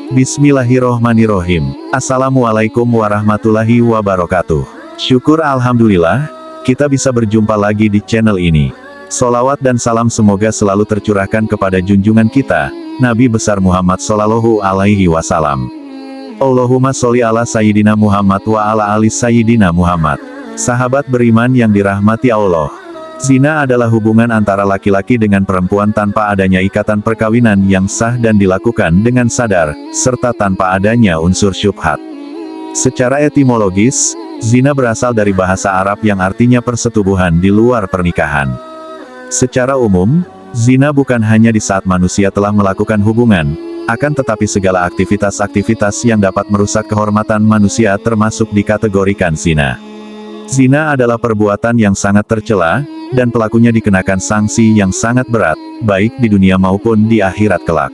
Bismillahirrohmanirrohim. Assalamualaikum warahmatullahi wabarakatuh. Syukur alhamdulillah, kita bisa berjumpa lagi di channel ini. Sholawat dan salam semoga selalu tercurahkan kepada junjungan kita, Nabi besar Muhammad Shallallahu Alaihi Wasallam. Allahumma sholli ala Sayyidina Muhammad wa ala ali Sayyidina Muhammad. Sahabat beriman yang dirahmati Allah. Zina adalah hubungan antara laki-laki dengan perempuan tanpa adanya ikatan perkawinan yang sah dan dilakukan dengan sadar, serta tanpa adanya unsur syubhat. Secara etimologis, zina berasal dari bahasa Arab yang artinya persetubuhan di luar pernikahan. Secara umum, zina bukan hanya di saat manusia telah melakukan hubungan, akan tetapi segala aktivitas-aktivitas yang dapat merusak kehormatan manusia termasuk dikategorikan zina. Zina adalah perbuatan yang sangat tercela, dan pelakunya dikenakan sanksi yang sangat berat, baik di dunia maupun di akhirat kelak.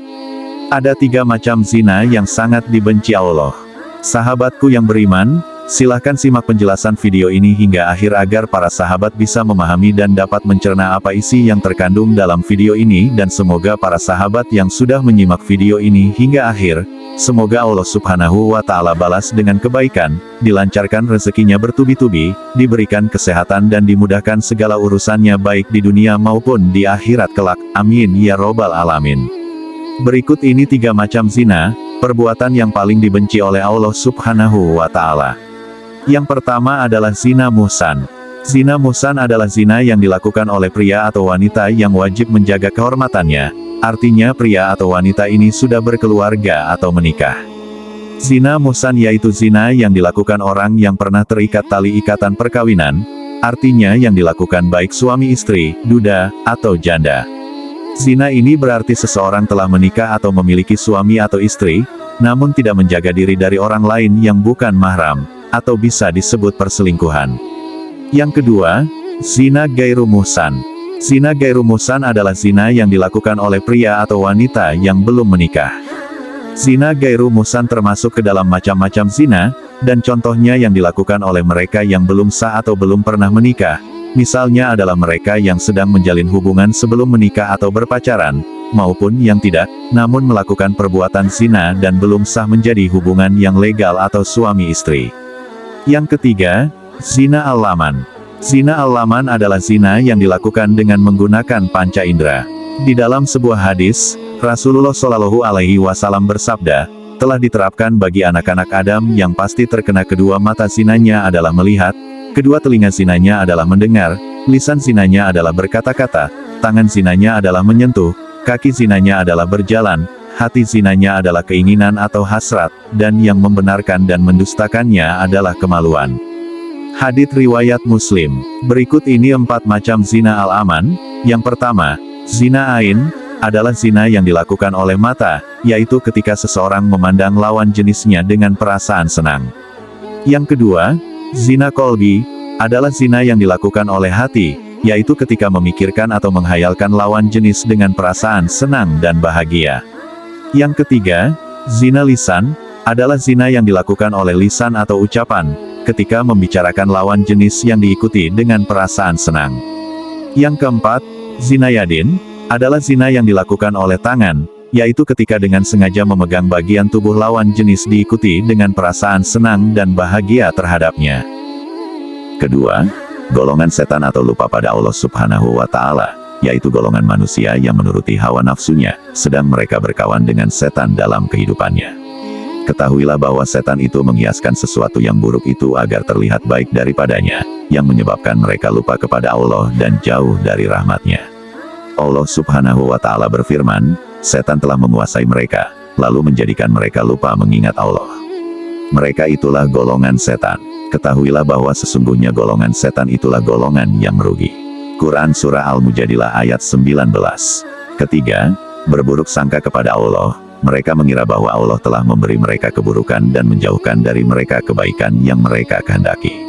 Ada 3 macam zina yang sangat dibenci Allah. Sahabatku yang beriman, silahkan simak penjelasan video ini hingga akhir agar para sahabat bisa memahami dan dapat mencerna apa isi yang terkandung dalam video ini, dan semoga para sahabat yang sudah menyimak video ini hingga akhir, semoga Allah Subhanahu wa Ta'ala balas dengan kebaikan, dilancarkan rezekinya bertubi-tubi, diberikan kesehatan dan dimudahkan segala urusannya baik di dunia maupun di akhirat kelak. Amin ya robbal alamin. Berikut ini 3 macam zina, perbuatan yang paling dibenci oleh Allah Subhanahu wa Ta'ala. Yang pertama adalah zina muhsan. Zina muhsan adalah zina yang dilakukan oleh pria atau wanita yang wajib menjaga kehormatannya. Artinya pria atau wanita ini sudah berkeluarga atau menikah. Zina muhsan yaitu zina yang dilakukan orang yang pernah terikat tali ikatan perkawinan, artinya yang dilakukan baik suami istri, duda, atau janda. Zina ini berarti seseorang telah menikah atau memiliki suami atau istri, namun tidak menjaga diri dari orang lain yang bukan mahram, atau bisa disebut perselingkuhan. Yang kedua, zina gairu muhsan. Zina gairu muhsan adalah zina yang dilakukan oleh pria atau wanita yang belum menikah. Zina gairu muhsan termasuk ke dalam macam-macam zina, dan contohnya yang dilakukan oleh mereka yang belum sah atau belum pernah menikah, misalnya adalah mereka yang sedang menjalin hubungan sebelum menikah atau berpacaran, maupun yang tidak, namun melakukan perbuatan zina dan belum sah menjadi hubungan yang legal atau suami istri. Yang ketiga, zina al-laman. Zina al-laman adalah zina yang dilakukan dengan menggunakan panca indera. Di dalam sebuah hadis, Rasulullah Shallallahu Alaihi Wasallam bersabda, telah diterapkan bagi anak-anak Adam yang pasti terkena kedua mata zinanya adalah melihat, kedua telinga zinanya adalah mendengar, lisan zinanya adalah berkata-kata, tangan zinanya adalah menyentuh, kaki zinanya adalah berjalan, hati zinanya adalah keinginan atau hasrat, dan yang membenarkan dan mendustakannya adalah kemaluan. Hadits riwayat Muslim. Berikut ini 4 macam zina al-aman. Yang pertama, zina ain, adalah zina yang dilakukan oleh mata, yaitu ketika seseorang memandang lawan jenisnya dengan perasaan senang. Yang kedua, zina kolbi, adalah zina yang dilakukan oleh hati, yaitu ketika memikirkan atau menghayalkan lawan jenis dengan perasaan senang dan bahagia. Yang ketiga, zina lisan, adalah zina yang dilakukan oleh lisan atau ucapan, ketika membicarakan lawan jenis yang diikuti dengan perasaan senang. Yang keempat, zina yadin, adalah zina yang dilakukan oleh tangan, yaitu ketika dengan sengaja memegang bagian tubuh lawan jenis diikuti dengan perasaan senang dan bahagia terhadapnya. Kedua, golongan setan atau lupa pada Allah Subhanahu wa Ta'ala, yaitu golongan manusia yang menuruti hawa nafsunya, sedang mereka berkawan dengan setan dalam kehidupannya. Ketahuilah bahwa setan itu menghiaskan sesuatu yang buruk itu agar terlihat baik daripadanya, yang menyebabkan mereka lupa kepada Allah dan jauh dari rahmat-Nya. Allah Subhanahu wa Ta'ala berfirman, setan telah menguasai mereka, lalu menjadikan mereka lupa mengingat Allah. Mereka itulah golongan setan. Ketahuilah bahwa sesungguhnya golongan setan itulah golongan yang merugi. Quran Surah Al-Mujadilah ayat 19. Ketiga, berburuk sangka kepada Allah. Mereka mengira bahwa Allah telah memberi mereka keburukan dan menjauhkan dari mereka kebaikan yang mereka kehendaki.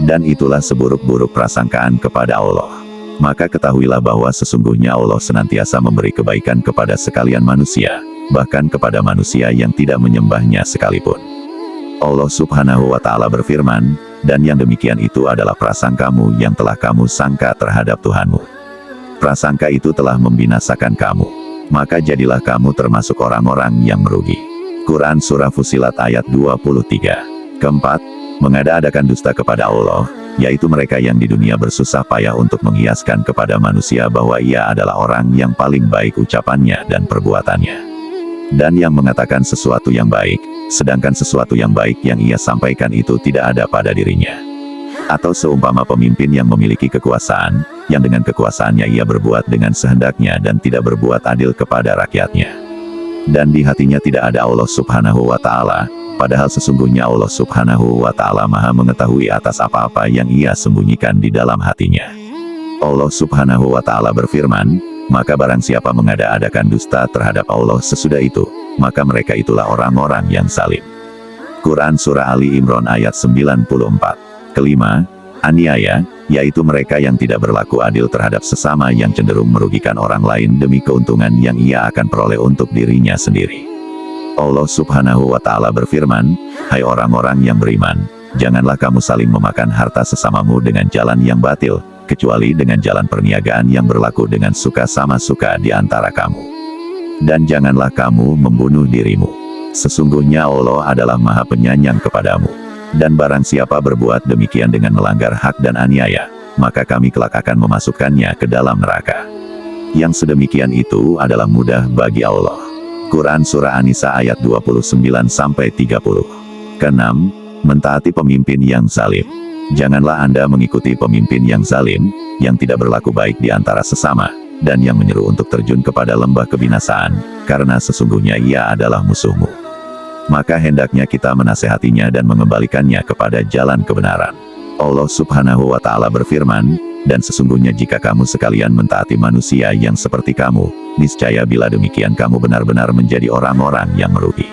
Dan itulah seburuk-buruk prasangkaan kepada Allah. Maka ketahuilah bahwa sesungguhnya Allah senantiasa memberi kebaikan kepada sekalian manusia, bahkan kepada manusia yang tidak menyembahnya sekalipun. Allah Subhanahu wa Ta'ala berfirman, dan yang demikian itu adalah prasangkamu yang telah kamu sangka terhadap Tuhanmu. prasangka itu telah membinasakan kamu. Maka jadilah kamu termasuk orang-orang yang merugi. Quran Surah Fussilat ayat 23. Keempat, mengada-adakan dusta kepada Allah, yaitu mereka yang di dunia bersusah payah untuk menghiaskan kepada manusia bahwa ia adalah orang yang paling baik ucapannya dan perbuatannya. Dan yang mengatakan sesuatu yang baik, sedangkan sesuatu yang baik yang ia sampaikan itu tidak ada pada dirinya. Atau seumpama pemimpin yang memiliki kekuasaan, yang dengan kekuasaannya ia berbuat dengan sehendaknya dan tidak berbuat adil kepada rakyatnya. Dan di hatinya tidak ada Allah Subhanahu wa Ta'ala, padahal sesungguhnya Allah Subhanahu wa Ta'ala Maha mengetahui atas apa-apa yang ia sembunyikan di dalam hatinya. Allah Subhanahu wa Ta'ala berfirman, maka barang siapa mengada-adakan dusta terhadap Allah sesudah itu, maka mereka itulah orang-orang yang zalim. Quran Surah Ali Imran ayat 94. Kelima, aniaya, yaitu mereka yang tidak berlaku adil terhadap sesama yang cenderung merugikan orang lain demi keuntungan yang ia akan peroleh untuk dirinya sendiri. Allah Subhanahu wa Ta'ala berfirman, hai orang-orang yang beriman, janganlah kamu saling memakan harta sesamamu dengan jalan yang batil, kecuali dengan jalan perniagaan yang berlaku dengan suka sama suka di antara kamu. Dan janganlah kamu membunuh dirimu. Sesungguhnya Allah adalah Maha Penyayang kepadamu. Dan barang siapa berbuat demikian dengan melanggar hak dan aniaya, maka kami kelak akan memasukkannya ke dalam neraka. Yang sedemikian itu adalah mudah bagi Allah. Quran Surah An-Nisa ayat 29-30. Keenam, mentaati pemimpin yang zalim. Janganlah Anda mengikuti pemimpin yang zalim, yang tidak berlaku baik di antara sesama, dan yang menyeru untuk terjun kepada lembah kebinasaan, karena sesungguhnya ia adalah musuhmu. Maka hendaknya kita menasehatinya dan mengembalikannya kepada jalan kebenaran. Allah Subhanahu wa Ta'ala berfirman, dan sesungguhnya jika kamu sekalian mentaati manusia yang seperti kamu, niscaya bila demikian kamu benar-benar menjadi orang-orang yang merugi.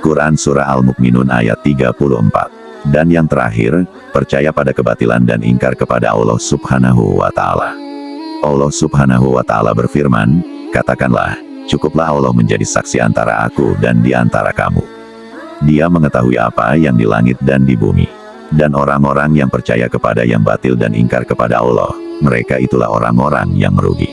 Quran Surah Al-Mu'minun ayat 34. Dan yang terakhir, percaya pada kebatilan dan ingkar kepada Allah Subhanahu wa Ta'ala. Allah Subhanahu wa Ta'ala berfirman, katakanlah, cukuplah Allah menjadi saksi antara aku dan di antara kamu. Dia mengetahui apa yang di langit dan di bumi. Dan orang-orang yang percaya kepada yang batil dan ingkar kepada Allah, mereka itulah orang-orang yang merugi.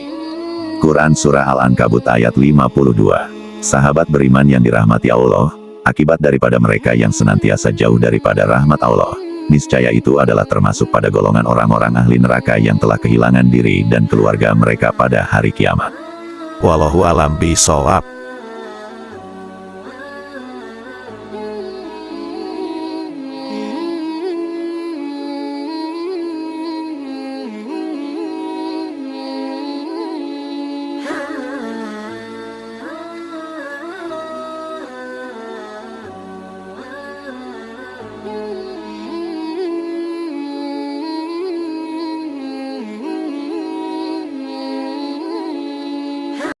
Quran Surah Al-Ankabut ayat 52. Sahabat beriman yang dirahmati Allah, akibat daripada mereka yang senantiasa jauh daripada rahmat Allah, niscaya itu adalah termasuk pada golongan orang-orang ahli neraka yang telah kehilangan diri dan keluarga mereka pada hari kiamat. Wallahu a'lam bishawab.